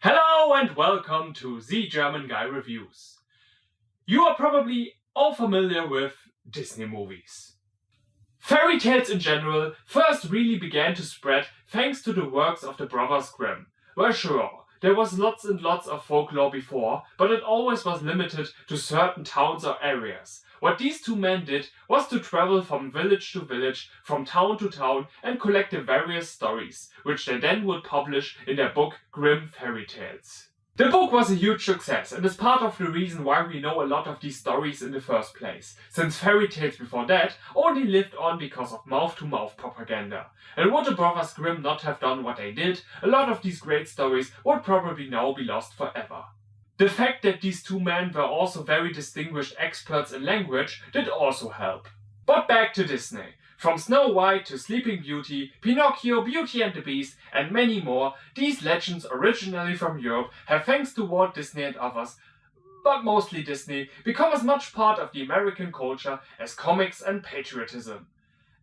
Hello and welcome to The German Guy Reviews. You are probably all familiar with Disney movies. Fairy tales in general first really began to spread thanks to the works of the Brothers Grimm. Well, sure, there was lots and lots of folklore before, but it always was limited to certain towns or areas. What these two men did was to travel from village to village, from town to town, and collect the various stories, which they then would publish in their book Grimm Fairy Tales. The book was a huge success and is part of the reason why we know a lot of these stories in the first place, since fairy tales before that only lived on because of mouth-to-mouth propaganda. And would the Brothers Grimm not have done what they did, a lot of these great stories would probably now be lost forever. The fact that these two men were also very distinguished experts in language did also help. But back to Disney. From Snow White to Sleeping Beauty, Pinocchio, Beauty and the Beast, and many more, these legends originally from Europe have, thanks to Walt Disney and others, but mostly Disney, become as much part of the American culture as comics and patriotism.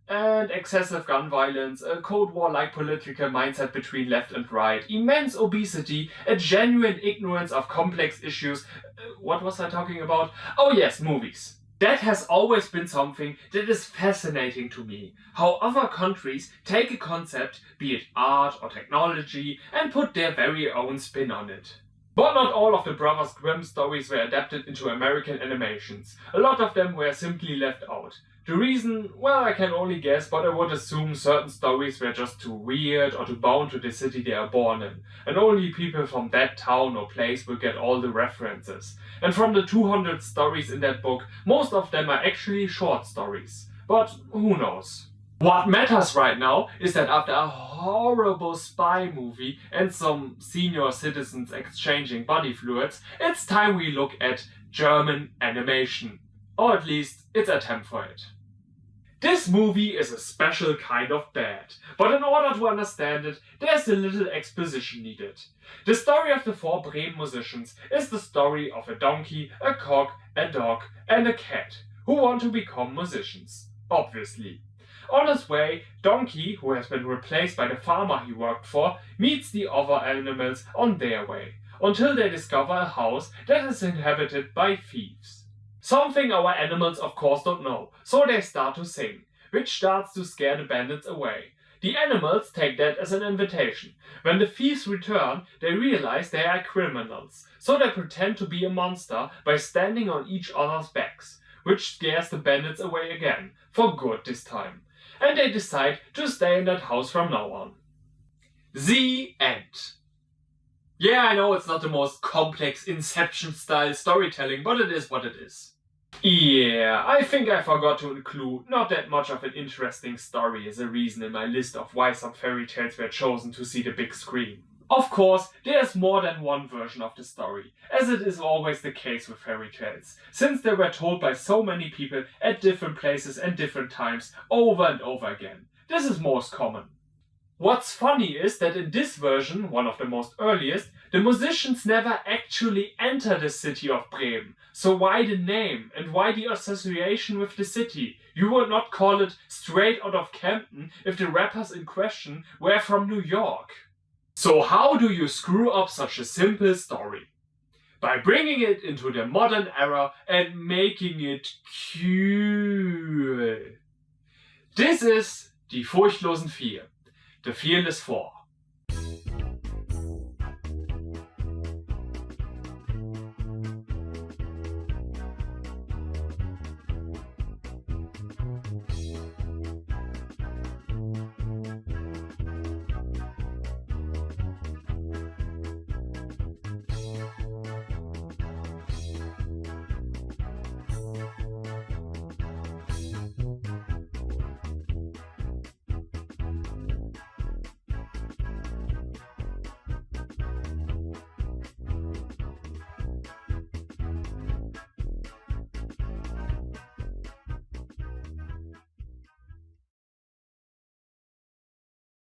And excessive gun violence, a Cold War-like political mindset between left and right, immense obesity, a genuine ignorance of complex issues. What was I talking about? Oh yes, movies. That has always been something that is fascinating to me. How other countries take a concept, be it art or technology, and put their very own spin on it. But not all of the Brothers Grimm stories were adapted into American animations. A lot of them were simply left out. The reason, well, I can only guess, but I would assume certain stories were just too weird or too bound to the city they are born in, and only people from that town or place will get all the references. And from the 200 stories in that book, most of them are actually short stories. But who knows? What matters right now is that after a horrible spy movie and some senior citizens exchanging body fluids, it's time we look at German animation. Or at least its attempt for it. This movie is a special kind of bad, but in order to understand it, there's a little exposition needed. The story of the four Bremen musicians is the story of a donkey, a cock, a dog, and a cat, who want to become musicians, obviously. On his way, Donkey, who has been replaced by the farmer he worked for, meets the other animals on their way, until they discover a house that is inhabited by thieves. Something our animals of course don't know, so they start to sing, which starts to scare the bandits away. The animals take that as an invitation. When the thieves return, they realize they are criminals, so they pretend to be a monster by standing on each other's backs, which scares the bandits away again, for good this time. And they decide to stay in that house from now on. The end. Yeah, I know it's not the most complex Inception-style storytelling, but it is what it is. Yeah, I think I forgot to include not that much of an interesting story as a reason in my list of why some fairy tales were chosen to see the big screen. Of course, there's more than one version of the story, as it is always the case with fairy tales, since they were told by so many people at different places and different times, over and over again. This is most common. What's funny is that in this version, one of the most earliest, the musicians never actually enter the city of Bremen. So why the name and why the association with the city? You would not call it Straight Out of Camden if the rappers in question were from New York. So how do you screw up such a simple story? By bringing it into the modern era and making it cool. This is Die Furchtlosen Vier. The Fearless Four.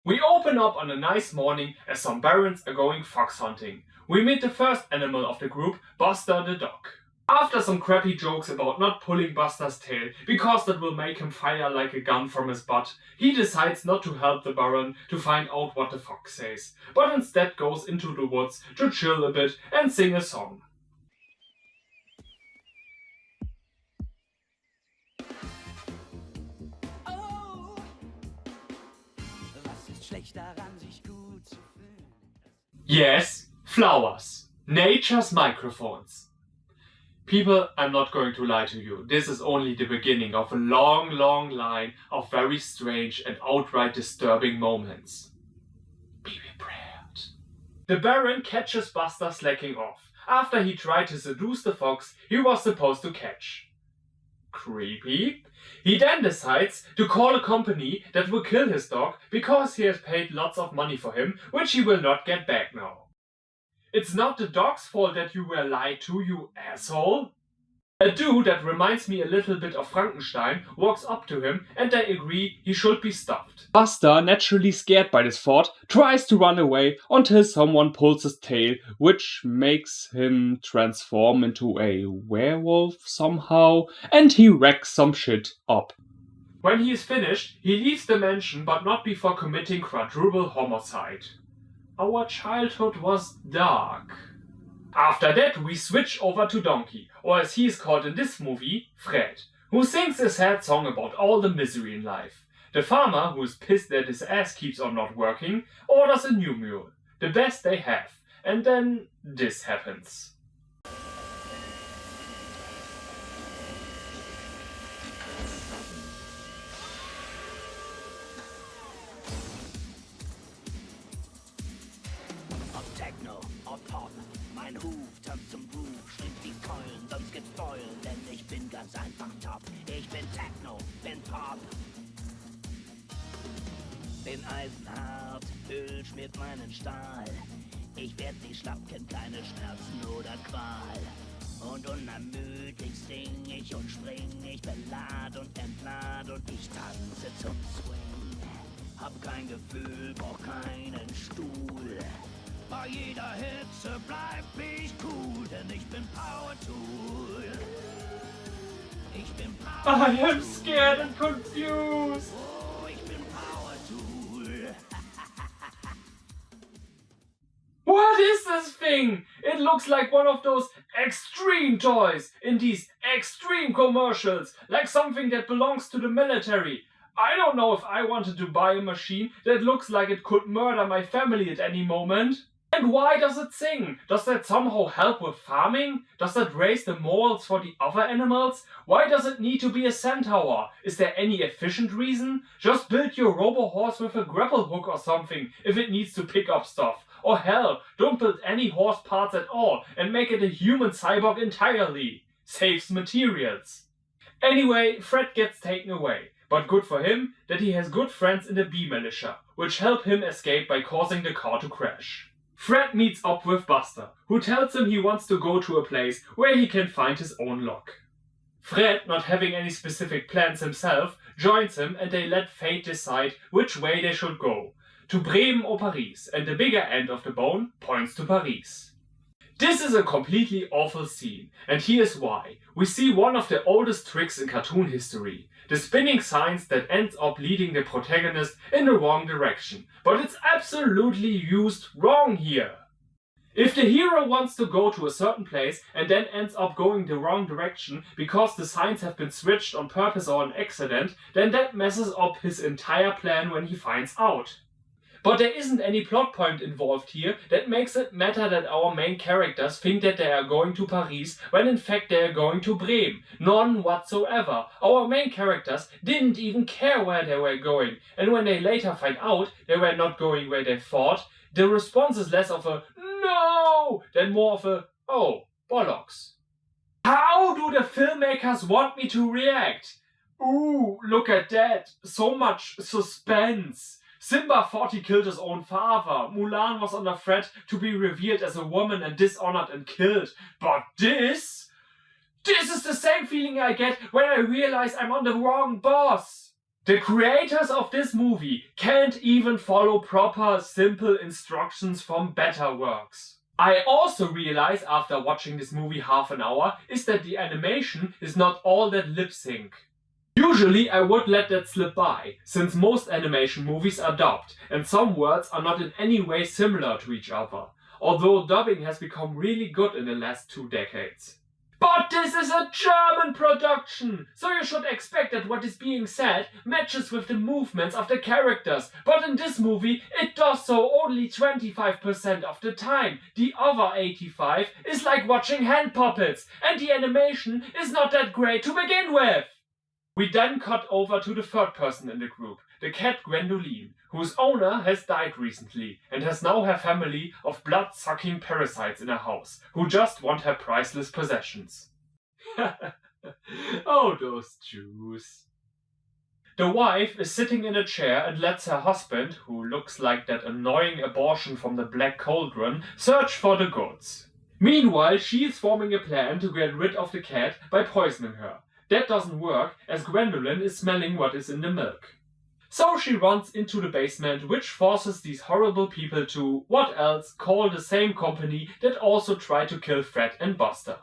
We open up on a nice morning as some barons are going fox hunting. We meet the first animal of the group, Buster the dog. After some crappy jokes about not pulling Buster's tail because that will make him fire like a gun from his butt, he decides not to help the Baron to find out what the fox says, but instead goes into the woods to chill a bit and sing a song. Yes, flowers. Nature's microphones. People, I'm not going to lie to you. This is only the beginning of a long, long line of very strange and outright disturbing moments. Be prepared. The Baron catches Buster slacking off after he tried to seduce the fox he was supposed to catch. Creepy. He then decides to call a company that will kill his dog because he has paid lots of money for him, which he will not get back now. It's not the dog's fault that you were lied to, you asshole. A dude that reminds me a little bit of Frankenstein walks up to him and they agree he should be stuffed. Buster, naturally scared by this thought, tries to run away until someone pulls his tail, which makes him transform into a werewolf somehow, and he wrecks some shit up. When he is finished, he leaves the mansion, but not before committing quadruple homicide. Our childhood was dark. After that, we switch over to Donkey, or as he is called in this movie, Fred, who sings a sad song about all the misery in life. The farmer, who is pissed that his ass keeps on not working, orders a new mule, the best they have, and then this happens. Techno, ob Pop, mein Huf tanzt zum Groove, schwingt die Keulen, sonst gibt's Beulen, denn ich bin ganz einfach top. Ich bin Techno, bin Pop. Bin eisenhart, Öl schmiert meinen Stahl. Ich werd nicht schlapp, kenn keine Schmerzen oder Qual. Und unermüdlich sing ich und spring, ich belad und entlad und ich tanze zum Swing. Hab kein Gefühl, brauch keinen Stuhl. Bei jeder Hitze bleib ich cool, denn ich bin Power Tool. Ich bin Power Tool. I am scared and confused. Oh, ich bin Power Tool. What is this thing? It looks like one of those extreme toys in these extreme commercials, like something that belongs to the military. I don't know if I wanted to buy a machine that looks like it could murder my family at any moment. And why does it sing? Does that somehow help with farming? Does that raise the morals for the other animals? Why does it need to be a centaur? Is there any efficient reason? Just build your robo-horse with a grapple hook or something if it needs to pick up stuff. Or hell, don't build any horse parts at all and make it a human cyborg entirely. Saves materials. Anyway, Fred gets taken away. But good for him that he has good friends in the bee militia, which help him escape by causing the car to crash. Fred meets up with Buster, who tells him he wants to go to a place where he can find his own lock. Fred, not having any specific plans himself, joins him and they let fate decide which way they should go, to Bremen or Paris, and the bigger end of the bone points to Paris. This is a completely awful scene, and here's why. We see one of the oldest tricks in cartoon history, the spinning signs that ends up leading the protagonist in the wrong direction, but it's absolutely used wrong here. If the hero wants to go to a certain place and then ends up going the wrong direction because the signs have been switched on purpose or an accident, then that messes up his entire plan when he finds out. But there isn't any plot point involved here that makes it matter that our main characters think that they are going to Paris when in fact they are going to Bremen. None whatsoever. Our main characters didn't even care where they were going, and when they later find out they were not going where they thought, the response is less of a no than more of a oh, bollocks. How do the filmmakers want me to react? Ooh, look at that. So much suspense. Simba thought he killed his own father. Mulan was under threat to be revealed as a woman and dishonored and killed. But this is the same feeling I get when I realize I'm on the wrong boss. The creators of this movie can't even follow proper, simple instructions from better works. I also realized after watching this movie half an hour is that the animation is not all that lip sync. Usually I would let that slip by, since most animation movies are dubbed and some words are not in any way similar to each other, although dubbing has become really good in the last 2 decades. But this is a German production, so you should expect that what is being said matches with the movements of the characters, but in this movie it does so only 25% of the time. The other 85% is like watching hand puppets, and the animation is not that great to begin with. We then cut over to the third person in the group, the cat Gwendolyn, whose owner has died recently and has now her family of blood-sucking parasites in her house, who just want her priceless possessions. Oh, those Jews. The wife is sitting in a chair and lets her husband, who looks like that annoying abortion from the Black Cauldron, search for the goods. Meanwhile, she is forming a plan to get rid of the cat by poisoning her. That doesn't work, as Gwendolyn is smelling what is in the milk. So she runs into the basement, which forces these horrible people to, what else, call the same company that also tried to kill Fred and Buster.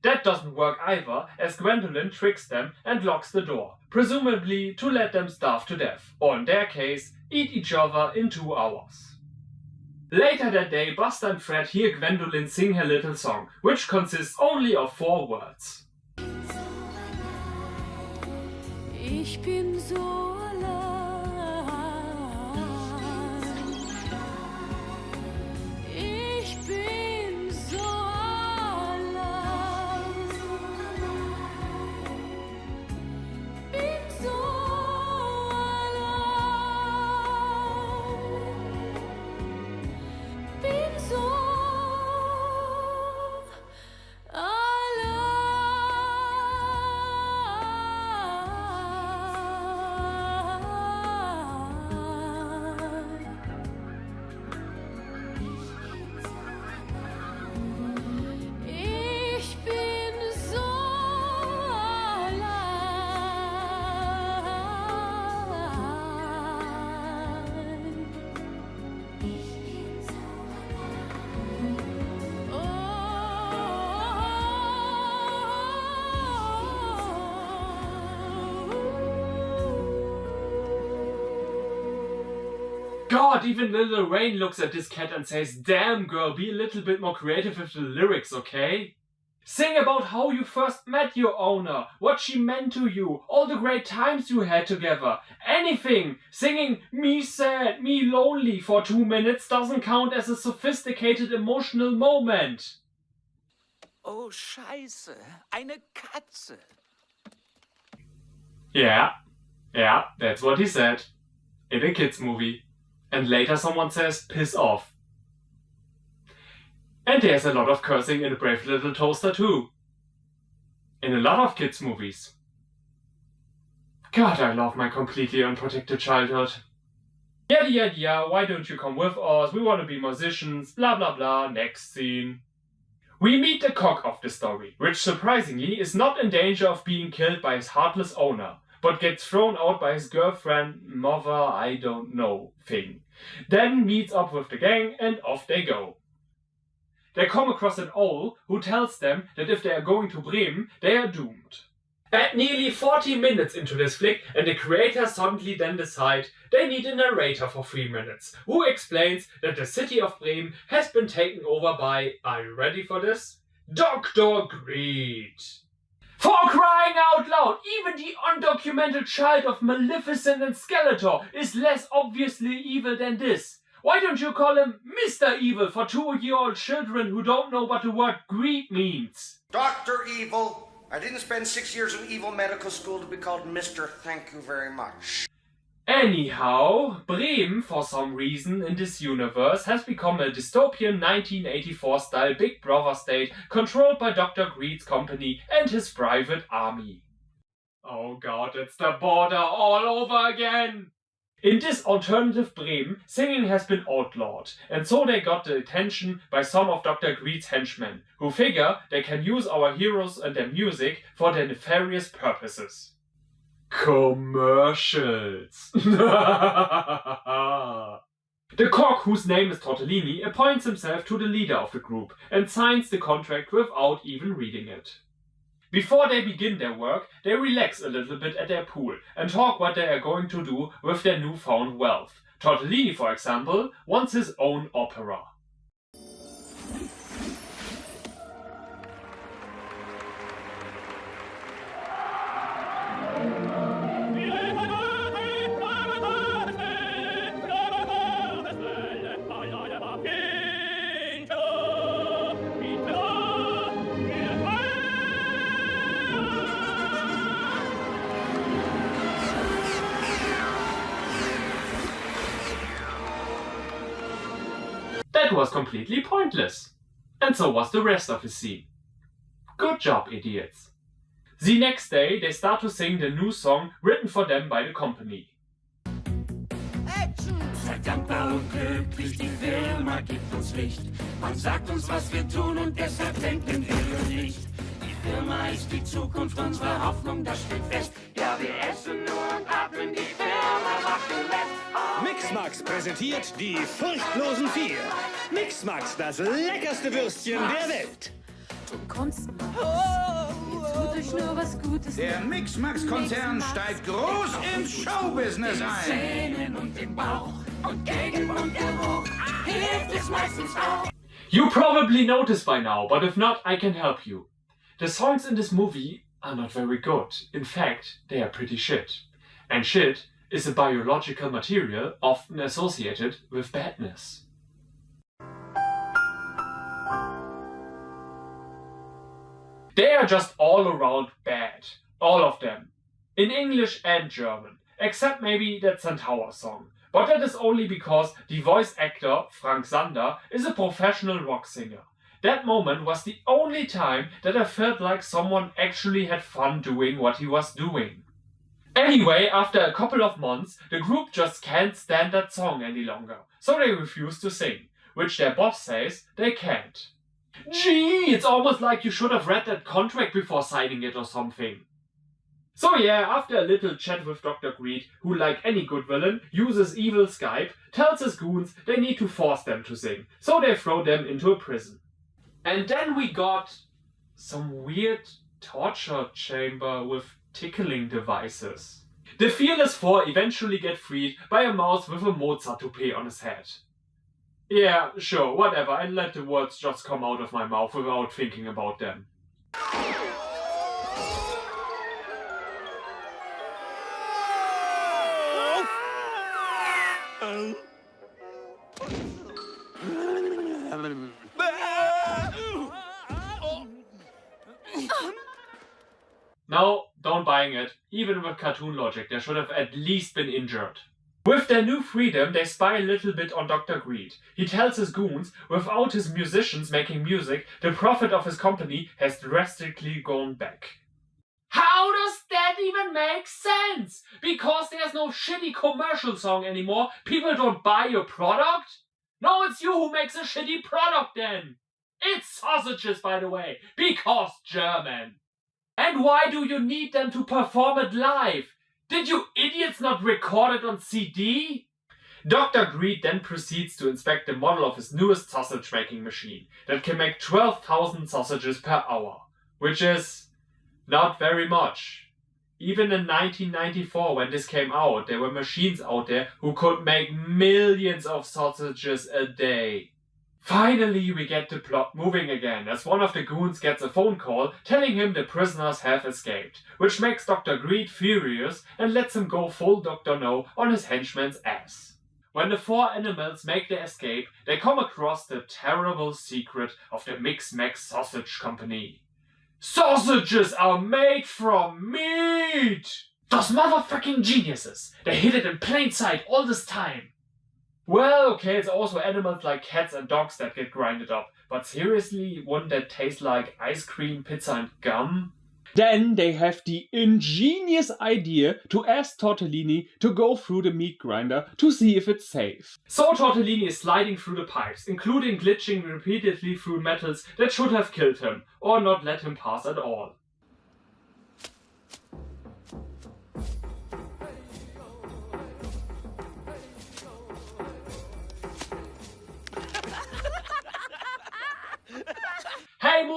That doesn't work either, as Gwendolyn tricks them and locks the door, presumably to let them starve to death, or in their case, eat each other in 2 hours. Later that day, Buster and Fred hear Gwendolyn sing her little song, which consists only of 4 words. Ich bin so allein. Ich bin so allein. Bin so allein. Bin so God, even Lil Wayne looks at this cat and says, "Damn girl, be a little bit more creative with the lyrics, okay? Sing about how you first met your owner, what she meant to you, all the great times you had together. Anything! Singing me sad, me lonely for 2 minutes doesn't count as a sophisticated emotional moment." Oh, Scheiße, eine Katze. Yeah, that's what he said. In a kids movie. And later someone says, "Piss off." And there's a lot of cursing in A Brave Little Toaster too. In a lot of kids movies. God, I love my completely unprotected childhood. Yada yada yada, why don't you come with us? We want to be musicians, blah blah blah, next scene. We meet the cock of the story, which surprisingly is not in danger of being killed by his heartless owner, but gets thrown out by his girlfriend, mother, I don't know, thing. Then meets up with the gang and off they go. They come across an owl who tells them that if they are going to Bremen, they are doomed. At nearly 40 minutes into this flick, and the creators suddenly then decide they need a narrator for 3 minutes, who explains that the city of Bremen has been taken over by, are you ready for this? Dr. Greed. For crying out loud, even the undocumented child of Maleficent and Skeletor is less obviously evil than this. Why don't you call him Mr. Evil for 2-year-old children who don't know what the word greed means? Dr. Evil. I didn't spend 6 years in evil medical school to be called Mr. Thank you very much. Anyhow, Bremen, for some reason in this universe, has become a dystopian 1984-style Big Brother state controlled by Dr. Greed's company and his private army. Oh god, it's the border all over again! In this alternative Bremen, singing has been outlawed, and so they got the attention by some of Dr. Greed's henchmen, who figure they can use our heroes and their music for their nefarious purposes. Commercials. The cock, whose name is Tortellini, appoints himself to the leader of the group and signs the contract without even reading it. Before they begin their work, they relax a little bit at their pool and talk what they are going to do with their newfound wealth. Tortellini, for example, wants his own opera. That was completely pointless. And so was the rest of his scene. Good job, idiots. The next day, they start to sing the new song written for them by the company. Seid dankbar und glücklich, die Firma gibt uns Licht. Man sagt uns, was wir tun und deshalb denken wir nicht. Die Firma ist die Zukunft, unsere Hoffnung, das steht fest. Ja, wir essen nur und atmen, die Firma macht den Rest. Mixmax präsentiert die furchtlosen 4. Mixmax, das leckerste Würstchen der Welt. Kunstmann. Ihr tut euch nur was Gutes. Der Mixmax-Konzern steigt groß ins Showbusiness ein. Zähnen und den Bauch und gegen Mundgeruch hilft es meistens auch. You probably noticed by now, but if not, I can help you. The songs in this movie are not very good. In fact, they are pretty shit. And shit is a biological material often associated with badness. They are just all around bad. All of them. In English and German. Except maybe that Centaur song. But that is only because the voice actor, Frank Zander, is a professional rock singer. That moment was the only time that I felt like someone actually had fun doing what he was doing. Anyway, after a couple of months, the group just can't stand that song any longer. So they refuse to sing. Which their boss says they can't. Gee, it's almost like you should have read that contract before signing it or something. So yeah, after a little chat with Dr. Greed, who like any good villain, uses evil Skype, tells his goons they need to force them to sing, so they throw them into a prison. And then we got some weird torture chamber with tickling devices. The Fearless Four eventually get freed by a mouse with a Mozart toupee on his head. Yeah, sure, whatever, and let the words just come out of my mouth without thinking about them. No, don't buying it. Even with cartoon logic, they should have at least been injured. With their new freedom, they spy a little bit on Dr. Greed. He tells his goons, without his musicians making music, the profit of his company has drastically gone back. How does that even make sense? Because there's no shitty commercial song anymore, people don't buy your product? No, it's you who makes a shitty product then. It's sausages, by the way, because German. And why do you need them to perform it live? Did you idiots not record it on CD? Dr. Greed then proceeds to inspect the model of his newest sausage making machine that can make 12,000 sausages per hour, which is not very much. Even in 1994, when this came out, there were machines out there who could make millions of sausages a day. Finally, we get the plot moving again, as one of the goons gets a phone call telling him the prisoners have escaped, which makes Dr. Greed furious and lets him go full Dr. No on his henchman's ass. When the four animals make their escape, they come across the terrible secret of the Mix Max Sausage Company. Sausages are made from meat! Those motherfucking geniuses! They hid it in plain sight all this time! Well, okay, it's also animals like cats and dogs that get grinded up. But seriously, one that tastes like ice cream, pizza and gum? Then they have the ingenious idea to ask Tortellini to go through the meat grinder to see if it's safe. So Tortellini is sliding through the pipes, including glitching repeatedly through metals that should have killed him, or not let him pass at all.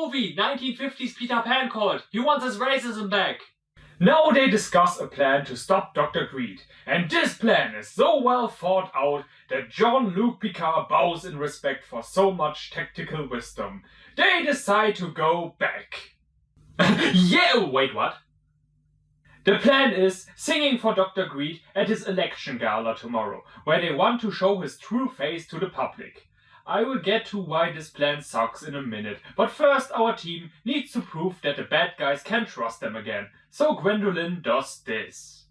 movie 1950s Peter Pan called. He wants his racism back. Now they discuss a plan to stop Dr. Greed, and this plan is so well thought out that Jean-Luc Picard bows in respect for so much tactical wisdom. They decide to go back. Yeah, wait, what? The plan is singing for Dr. Greed at his election gala tomorrow, where they want to show his true face to the public. I will get to why this plan sucks in a minute, but first our team needs to prove that the bad guys can trust them again. So Gwendolyn does this.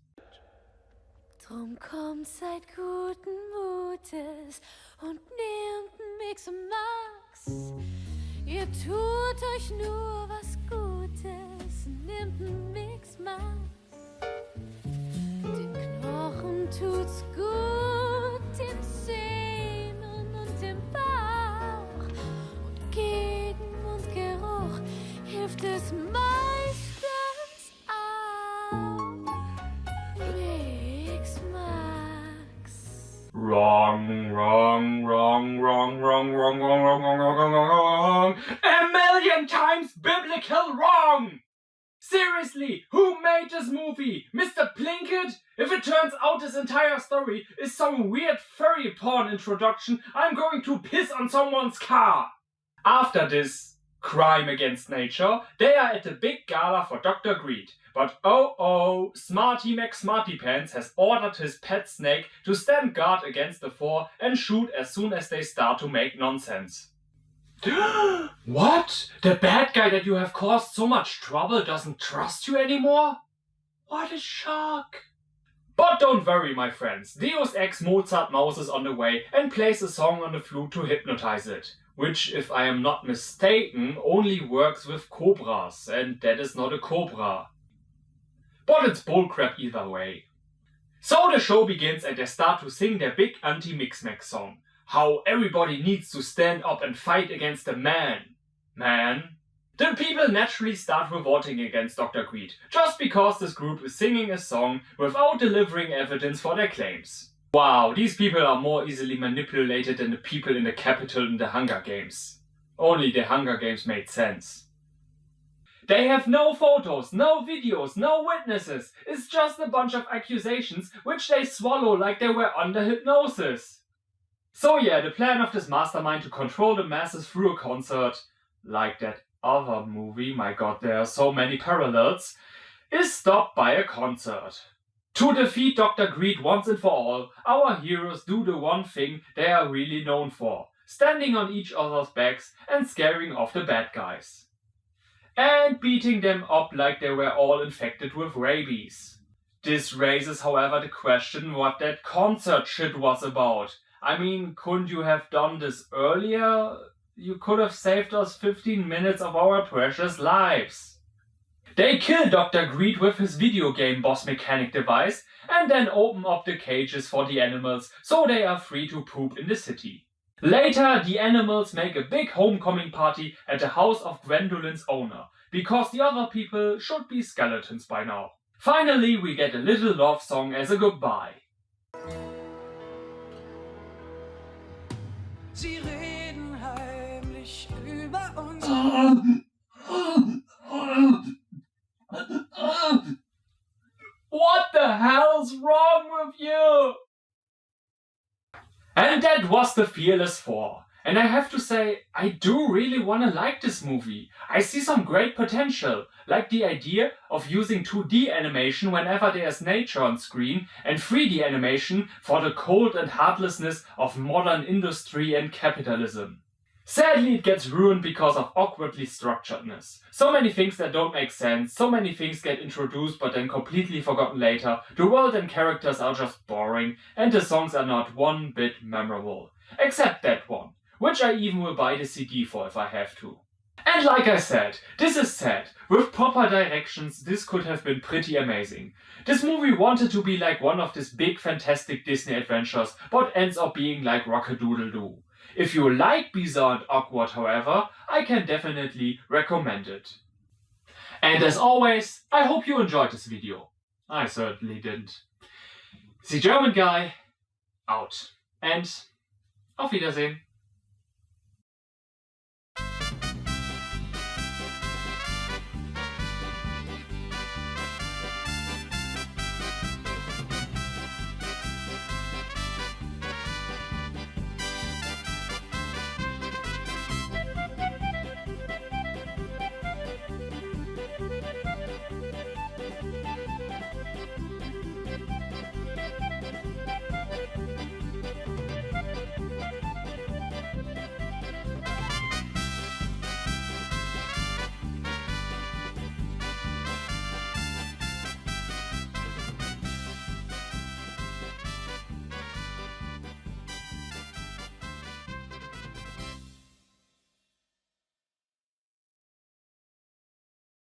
Drum kommt, seid guten Mutes und nehmt einen Mix und Max. Ihr tut euch nur was Gutes, nehmt einen Mix Max. Den Knochen tut's gut, den Zähnen und dem Bauch. Und gegen Mundgeruch hilft es meistens auch. Mix Max. Wrong, wrong, wrong, wrong, wrong, wrong, wrong, wrong, wrong, wrong, wrong, wrong. A million times biblical wrong! Seriously, who made this movie? Mr. Plinkett? If it turns out this entire story is some weird furry porn introduction, I'm going to piss on someone's car! After this crime against nature, they are at the big gala for Dr. Greed. But oh, Smarty McSmartypants has ordered his pet snake to stand guard against the four and shoot as soon as they start to make nonsense. What? The bad guy that you have caused so much trouble doesn't trust you anymore? What a shock! But don't worry, my friends. Deus Ex Mozart Mouse is on the way and plays a song on the flute to hypnotize it. Which, if I am not mistaken, only works with cobras, and that is not a cobra. But it's bullcrap either way. So the show begins and they start to sing their big anti-Mix-Max song. How everybody needs to stand up and fight against the man. The people naturally start revolting against Dr. Greed, just because this group is singing a song without delivering evidence for their claims. Wow, these people are more easily manipulated than the people in the Capitol in the Hunger Games. Only the Hunger Games made sense. They have no photos, no videos, no witnesses. It's just a bunch of accusations which they swallow like they were under hypnosis. So yeah, the plan of this mastermind to control the masses through a concert, like that other movie, my god, there are so many parallels, is stopped by a concert. To defeat Dr. Greed once and for all, our heroes do the one thing they are really known for, standing on each other's backs and scaring off the bad guys. And beating them up like they were all infected with rabies. This raises, however, the question what that concert shit was about. I mean, couldn't you have done this earlier? You could have saved us 15 minutes of our precious lives. They kill Dr. Greed with his video game boss mechanic device and then open up the cages for the animals so they are free to poop in the city. Later, the animals make a big homecoming party at the house of Gwendolyn's owner, because the other people should be skeletons by now. Finally, we get a little love song as a goodbye. Sie reden heimlich über uns. What the hell's wrong with you? And that was The Fearless 4. And I have to say, I do really want to like this movie. I see some great potential, like the idea of using 2D animation whenever there's nature on screen and 3D animation for the cold and heartlessness of modern industry and capitalism. Sadly, it gets ruined because of awkwardly structuredness. So many things that don't make sense, so many things get introduced but then completely forgotten later, the world and characters are just boring, and the songs are not one bit memorable. Except that one, which I even will buy the CD for if I have to. And like I said, this is sad. With proper directions, this could have been pretty amazing. This movie wanted to be like one of these big fantastic Disney adventures, but ends up being like Rock-a-Doodle-Doo. If you like bizarre and awkward, however, I can definitely recommend it. And as always, I hope you enjoyed this video. I certainly didn't. The German Guy, out. And auf Wiedersehen.